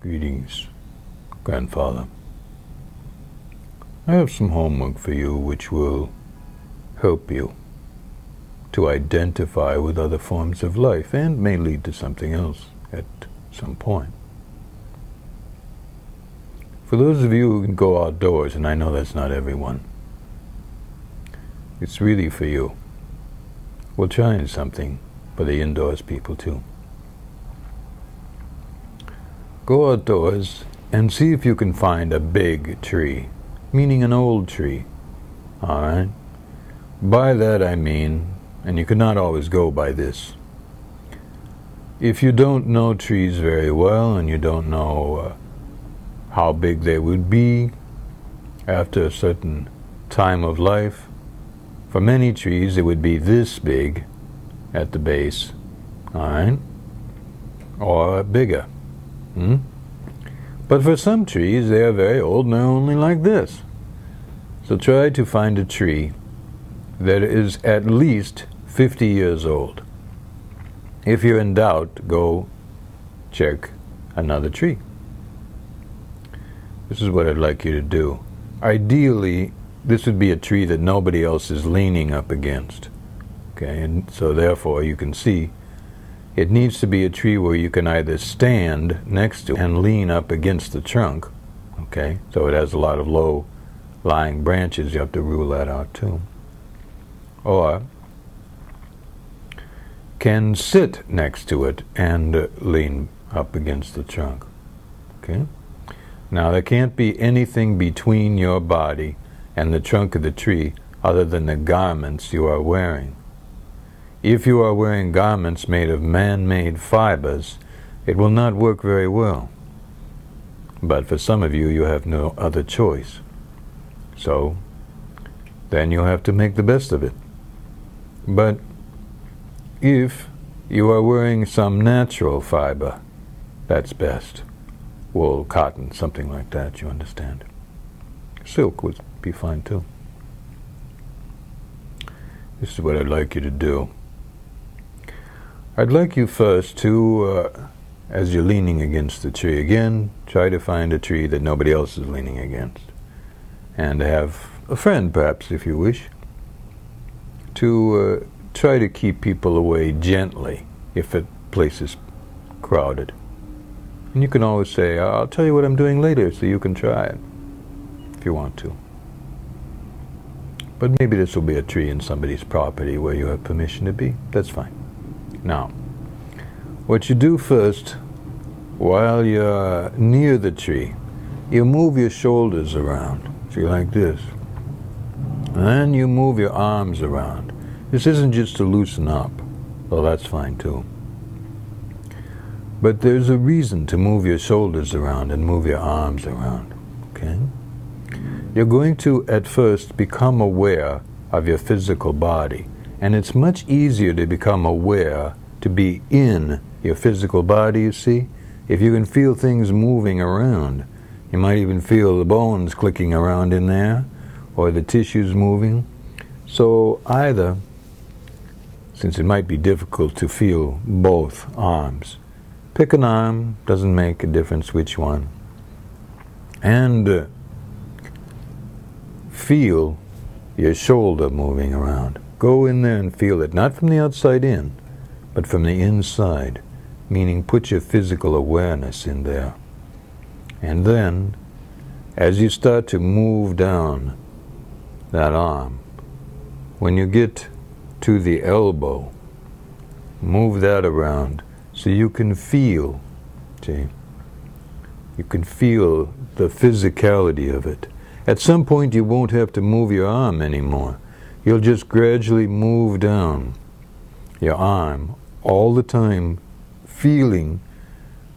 Greetings, Grandfather. I have some homework for you which will help you to identify with other forms of life and may lead to something else at some point. For those of you who can go outdoors, and I know that's not everyone, it's really for you. We'll try something for the indoors people too. Go outdoors and see if you can find a big tree, meaning an old tree. All right? By that I mean, and you cannot always go by this, if you don't know trees very well and you don't know how big they would be after a certain time of life, for many trees it would be this big at the base, all right, or bigger. But for some trees, they are very old and they're only like this. So try to find a tree that is at least 50 years old. If you're in doubt, go check another tree. This is what I'd like you to do. Ideally, this would be a tree that nobody else is leaning up against. Okay, and so therefore you can see it needs to be a tree where you can either stand next to and lean up against the trunk. Okay, so it has a lot of low-lying branches. You have to rule that out too. Or can sit next to it and lean up against the trunk. Okay? Now there can't be anything between your body and the trunk of the tree other than the garments you are wearing. If you are wearing garments made of man-made fibers, it will not work very well. But for some of you, you have no other choice. So then you'll have to make the best of it. But if you are wearing some natural fiber, that's best. Wool, cotton, something like that, you understand. Silk would be fine too. This is what I'd like you to do. I'd like you first to, as you're leaning against the tree again, try to find a tree that nobody else is leaning against. And have a friend, perhaps, if you wish, to try to keep people away gently if a place is crowded. And you can always say, I'll tell you what I'm doing later so you can try it, if you want to. But maybe this will be a tree in somebody's property where you have permission to be. That's fine. Now, what you do first, while you're near the tree, you move your shoulders around. See, like this. And then you move your arms around. This isn't just to loosen up, though that's fine too. But there's a reason to move your shoulders around and move your arms around, okay? You're going to, at first, become aware of your physical body. And it's much easier to become aware, to be in your physical body, you see? If you can feel things moving around, you might even feel the bones clicking around in there, or the tissues moving. So either, since it might be difficult to feel both arms, pick an arm, doesn't make a difference which one, and feel your shoulder moving around. Go in there and feel it, not from the outside in, but from the inside, meaning put your physical awareness in there. And then, as you start to move down that arm, when you get to the elbow, move that around so you can feel, see, you can feel the physicality of it. At some point you won't have to move your arm anymore. You'll just gradually move down your arm all the time, feeling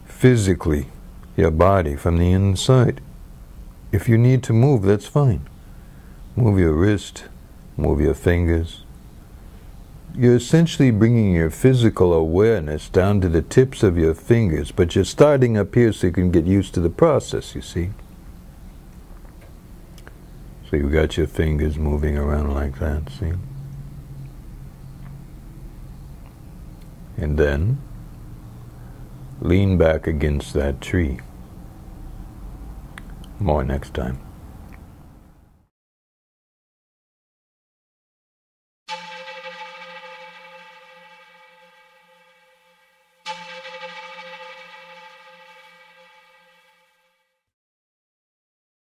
physically your body from the inside. If you need to move, that's fine. Move your wrist, move your fingers. You're essentially bringing your physical awareness down to the tips of your fingers, but you're starting up here so you can get used to the process, you see. So you've got your fingers moving around like that, see? And then lean back against that tree. More next time.